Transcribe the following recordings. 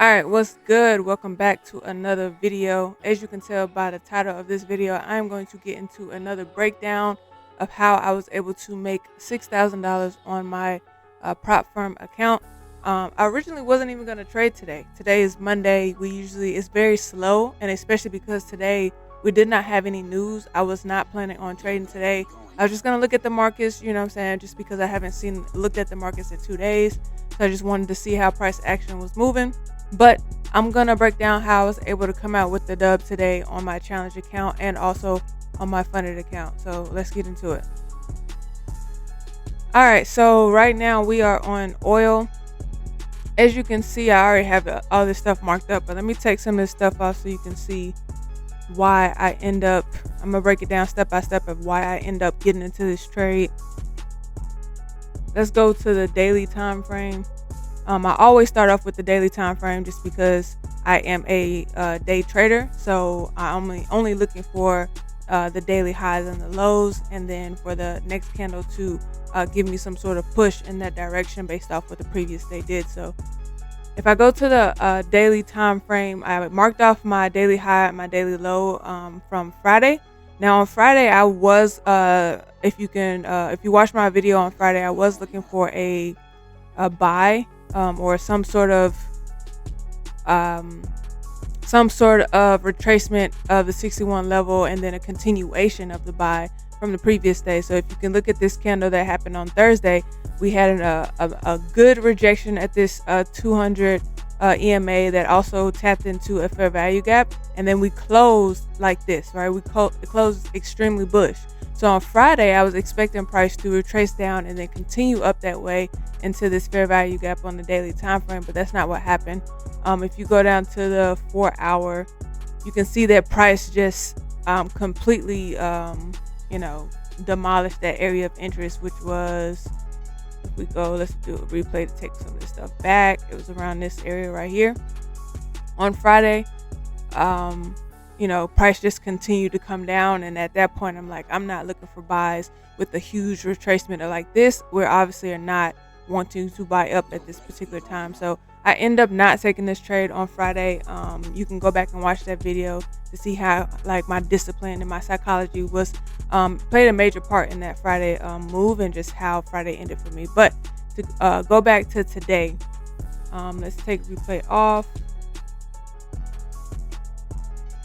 Alright, what's good? Welcome back to another video. As you can tell by the title of this video, I am going to get into another breakdown of how I was able to make $6,000 on my prop firm account. I originally wasn't even going to trade today. Today is Monday. It's very slow, and especially because today we did not have any news, I was not planning on trading today. I was just going to look at the markets, you know what I'm saying, just because I haven't looked at the markets in 2 days. So I just wanted to see how price action was moving. But I'm gonna break down how I was able to come out with the dub today on my challenge account and also on my funded account. So let's get into it. All right, so right now we are on oil. As you can see, I already have all this stuff marked up, but let me take some of this stuff off so you can see why I'm gonna break it down step by step of why I end up getting into this trade. Let's go to the daily time frame. I always start off with the daily time frame just because I am a day trader, so I'm only looking for the daily highs and the lows, and then for the next candle to give me some sort of push in that direction based off what the previous day did. So if I go to the daily time frame, I marked off my daily high and my daily low from Friday. Now on Friday, I was if you watch my video on Friday, I was looking for a buy. Or some sort of retracement of the 61 level, and then a continuation of the buy from the previous day. So if you can look at this candle that happened on Thursday, we had a good rejection at this 200 EMA that also tapped into a fair value gap, and then we closed like this, right? We closed extremely bullish. So on Friday, I was expecting price to retrace down and then continue up that way into this fair value gap on the daily time frame, but that's not what happened. If you go down to the 4 hour, you can see that price just completely demolished that area of interest, which was, if let's do a replay to take some of this stuff back. It was around this area right here. On Friday, price just continued to come down, and at that point I'm like, I'm not looking for buys with a huge retracement like this. We obviously are not wanting to buy up at this particular time, so I end up not taking this trade on Friday. You can go back and watch that video to see how my discipline and my psychology was played a major part in that Friday move, and just how Friday ended for me. But to go back to today, let's take replay off.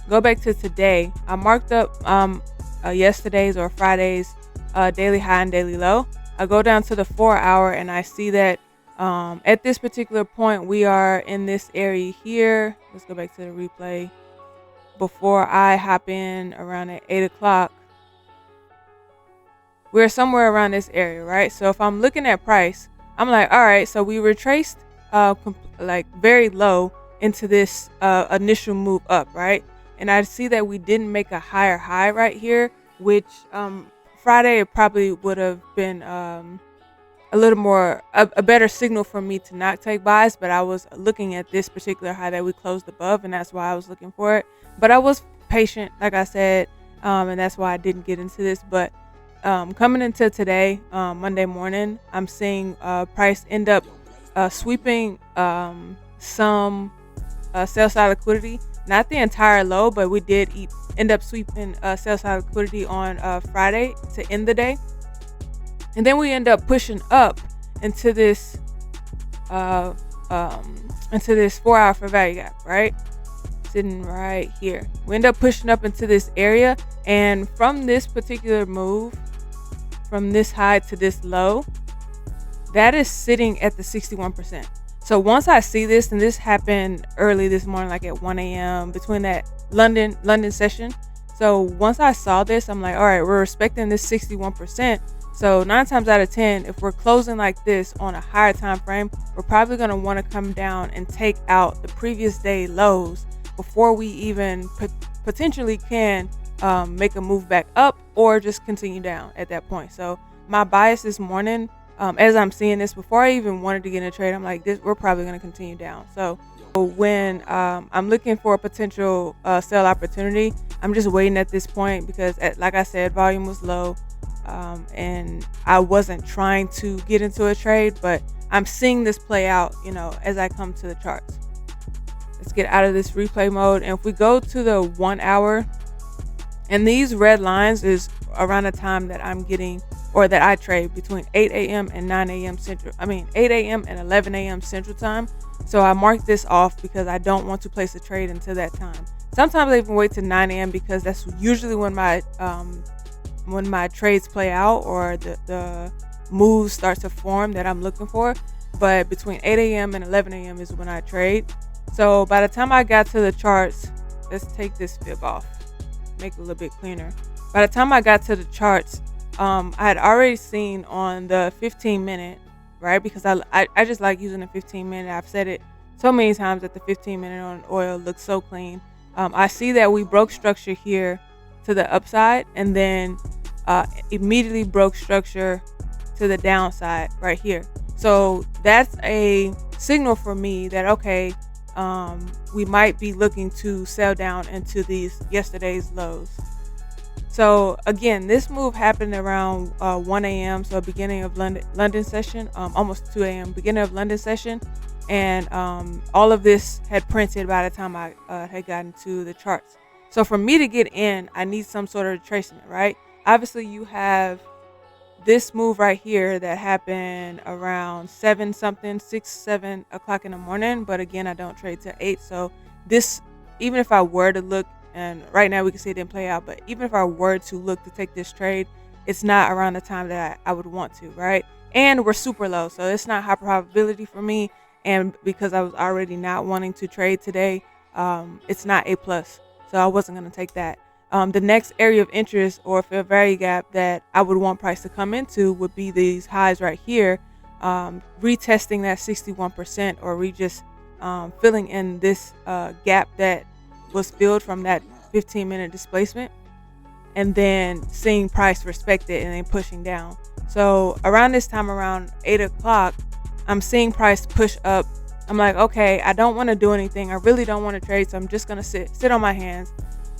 Go back to today. I marked up yesterday's or Friday's daily high and daily low. I go down to the 4 hour, and I see that at this particular point we are in this area here. Let's go back to the replay before I hop in around at 8 o'clock. We're somewhere around this area, right? So if I'm looking at price, I'm like, all right, so we retraced very low into this initial move up, right? And I see that we didn't make a higher high right here, which Friday it probably would have been a little more a better signal for me to not take buys. But I was looking at this particular high that we closed above, and that's why I was looking for it. But I was patient, like I said, and that's why I didn't get into this. But coming into today, Monday morning, I'm seeing price end up sweeping some sell side liquidity. Not the entire low, but we did end up sweeping sell side liquidity on Friday to end the day. And then we end up pushing up into this 4 hour fair value gap, right? Sitting right here. We end up pushing up into this area, and from this particular move, from this high to this low, that is sitting at the 61%. So once I see this, and this happened early this morning, like at 1 a.m. between that London session. So once I saw this, I'm like, all right, we're respecting this 61%. So 9 times out of 10, if we're closing like this on a higher time frame, we're probably going to want to come down and take out the previous day lows before we even potentially can make a move back up, or just continue down at that point. So my bias this morning, as I'm seeing this, before I even wanted to get in a trade, I'm like, we're probably going to continue down. So when I'm looking for a potential sell opportunity, I'm just waiting at this point because, like I said, volume was low, and I wasn't trying to get into a trade, but I'm seeing this play out, as I come to the charts. Let's get out of this replay mode. And if we go to the 1 hour, and these red lines is around the time that I'm getting, or that I trade between 8 a.m. and 9 a.m. Central. 8 a.m. and 11 a.m. Central Time. So I marked this off because I don't want to place a trade until that time. Sometimes I even wait to 9 a.m. because that's usually when my trades play out, or the moves start to form that I'm looking for. But between 8 a.m. and 11 a.m. is when I trade. So by the time I got to the charts, let's take this fib off, make it a little bit cleaner. By the time I got to the charts, I had already seen on the 15-minute, right? Because I just like using the 15-minute. I've said it so many times that the 15-minute on oil looks so clean. I see that we broke structure here to the upside, and then immediately broke structure to the downside right here. So that's a signal for me that, okay, we might be looking to sell down into these yesterday's lows. So again, this move happened around 1 a.m. So beginning of London session, almost 2 a.m. beginning of London session, and all of this had printed by the time I had gotten to the charts. So for me to get in, I need some sort of retracement, right? Obviously, you have this move right here that happened around 7 o'clock in the morning. But again, I don't trade till 8. So this, even if I were to look, and right now we can see it didn't play out, but even if I were to look to take this trade, it's not around the time that I would want to, right? And we're super low, so it's not high probability for me. And because I was already not wanting to trade today, it's not A plus. So I wasn't going to take that. The next area of interest or fair value gap that I would want price to come into would be these highs right here, retesting that 61%, or just filling in this gap that was filled from that 15-minute displacement, and then seeing price respect it and then pushing down. So around this time, around 8 o'clock, I'm seeing price push up. I'm like, okay, I don't want to do anything. I really don't want to trade, so I'm just going to sit on my hands.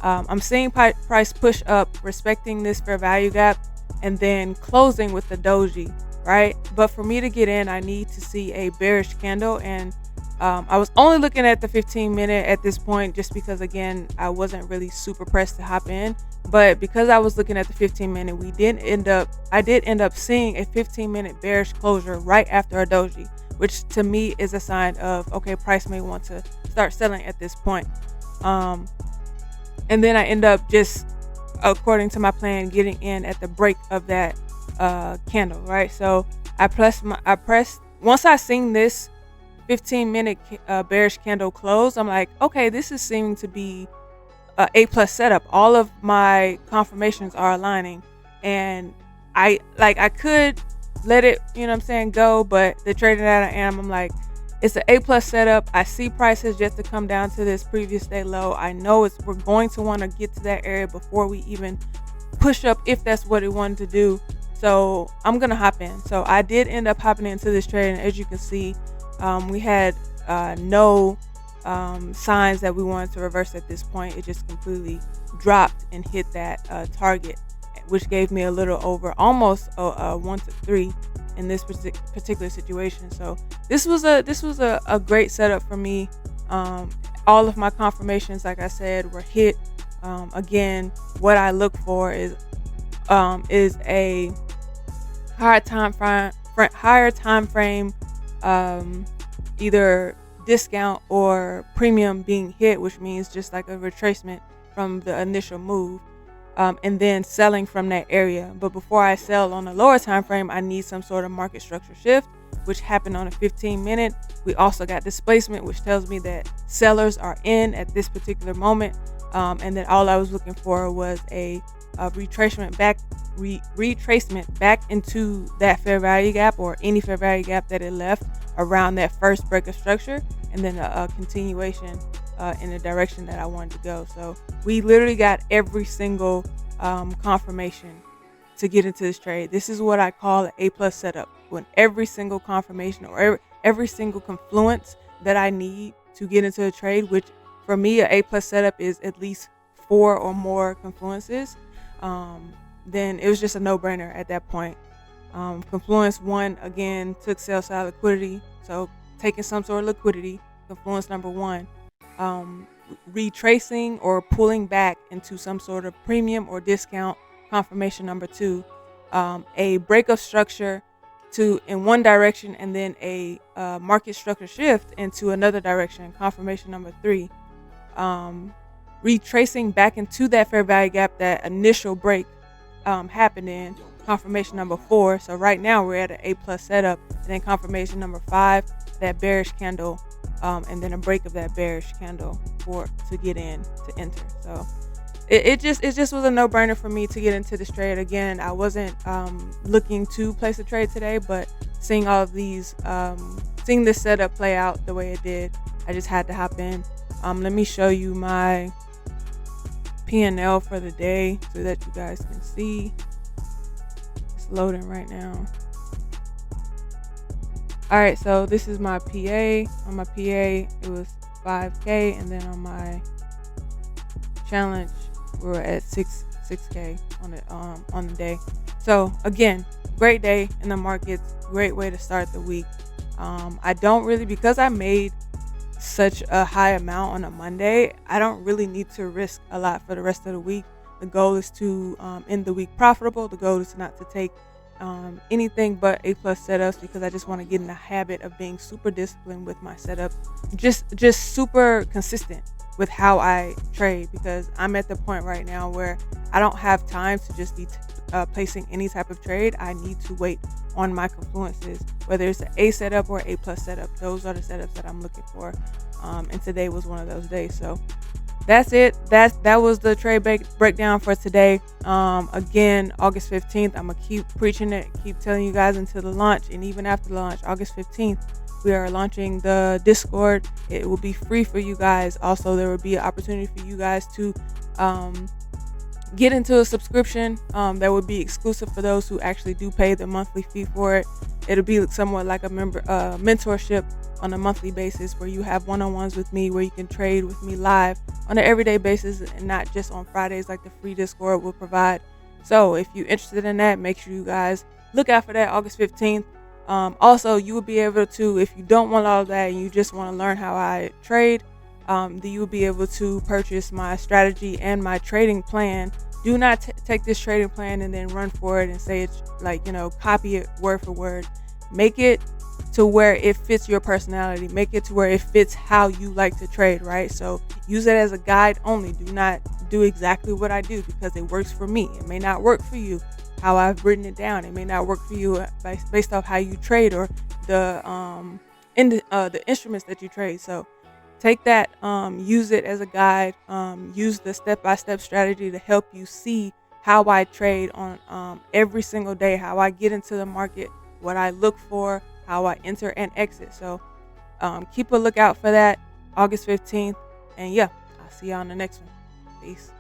I'm seeing price push up, respecting this fair value gap, and then closing with the doji, right? But for me to get in, I need to see a bearish candle, and I was only looking at the 15-minute at this point, just because, again, I wasn't really super pressed to hop in. But because I was looking at the 15-minute, I did end up seeing a 15-minute bearish closure right after a doji, which to me is a sign of, okay, price may want to start selling at this point. And then I end up, just according to my plan, getting in at the break of that candle, right? So I pressed once I seen this 15-minute bearish candle close, I'm like, okay, this is seeming to be A plus setup. All of my confirmations are aligning, and I could let it, go, but the trader that I am, I'm like, it's an A plus setup. I see prices just to come down to this previous day low. I know we're going to want to get to that area before we even push up, if that's what it wanted to do. So I'm gonna hop in. So I did end up hopping into this trade, and as you can see, we had no signs that we wanted to reverse at this point. It just completely dropped and hit that target, which gave me a little over, almost 1 to 3 in this particular situation. So this was a great setup for me. All of my confirmations, like I said, were hit. Again, what I look for is a higher time frame, either discount or premium being hit, which means just like a retracement from the initial move, and then selling from that area. But before I sell on a lower time frame, I need some sort of market structure shift, which happened on a 15-minute. We also got displacement, which tells me that sellers are in at this particular moment, and then all I was looking for was a retracement back into that fair value gap, or any fair value gap that it left around that first break of structure, and then a continuation in the direction that I wanted to go. So we literally got every single confirmation to get into this trade. This is what I call an A plus setup, when every single confirmation or every single confluence that I need to get into a trade, which for me an A plus setup is at least 4 or more confluences, then it was just a no-brainer at that point. Confluence 1, again, took sell side liquidity, so taking some sort of liquidity. Confluence number 1, retracing or pulling back into some sort of premium or discount, confirmation number 2, a break of structure to in one direction, and then a market structure shift into another direction, confirmation number 3, retracing back into that fair value gap that initial break happened in, confirmation number 4. So right now we're at an A plus setup, and then confirmation number 5, that bearish candle, and then a break of that bearish candle to get in, to enter. So it just was a no-brainer for me to get into this trade. Again, I wasn't looking to place a trade today, but seeing all of these, seeing this setup play out the way it did, I just had to hop in. Let me show you my P&L for the day so that you guys can see. It's loading right now. All right, so this is my PA. On my PA, it was 5K, and then on my challenge, we were at 6K on the day. So again, great day in the markets. Great way to start the week. I don't really, because I made such a high amount on a Monday, I don't really need to risk a lot for the rest of the week. The goal is to end the week profitable. The goal is not to take anything but A plus setups, because I just want to get in the habit of being super disciplined with my setup, just super consistent with how I trade, because I'm at the point right now where I don't have time to just be placing any type of trade. I need to wait on my confluences, whether it's an A setup or A plus setup. Those are the setups that I'm looking for, and today was one of those days. So that's it. That was the trade breakdown for today. Again, August 15th, I'm gonna keep preaching it, keep telling you guys until the launch, and even after the launch, August 15th, we are launching the Discord. It will be free for you guys. Also, there will be an opportunity for you guys to get into a subscription that would be exclusive for those who actually do pay the monthly fee for it. It'll be somewhat like a mentorship on a monthly basis, where you have one-on-ones with me, where you can trade with me live on an everyday basis, and not just on Fridays like the free Discord will provide. So if you're interested in that, make sure you guys look out for that August 15th. Also, you will be able to, if you don't want all of that and you just want to learn how I trade, then you will be able to purchase my strategy and my trading plan. Do not take this trading plan and then run for it and say it's like, copy it word for word. Make it to where it fits your personality. Make it to where it fits how you like to trade, right? So use it as a guide only. Do not do exactly what I do, because it works for me. It may not work for you how I've written it down. It may not work for you based off how you trade, or the instruments that you trade. So take that, use it as a guide, use the step-by-step strategy to help you see how I trade on every single day, how I get into the market, what I look for, how I enter and exit. So keep a lookout for that August 15th. And yeah, I'll see you on the next one. Peace.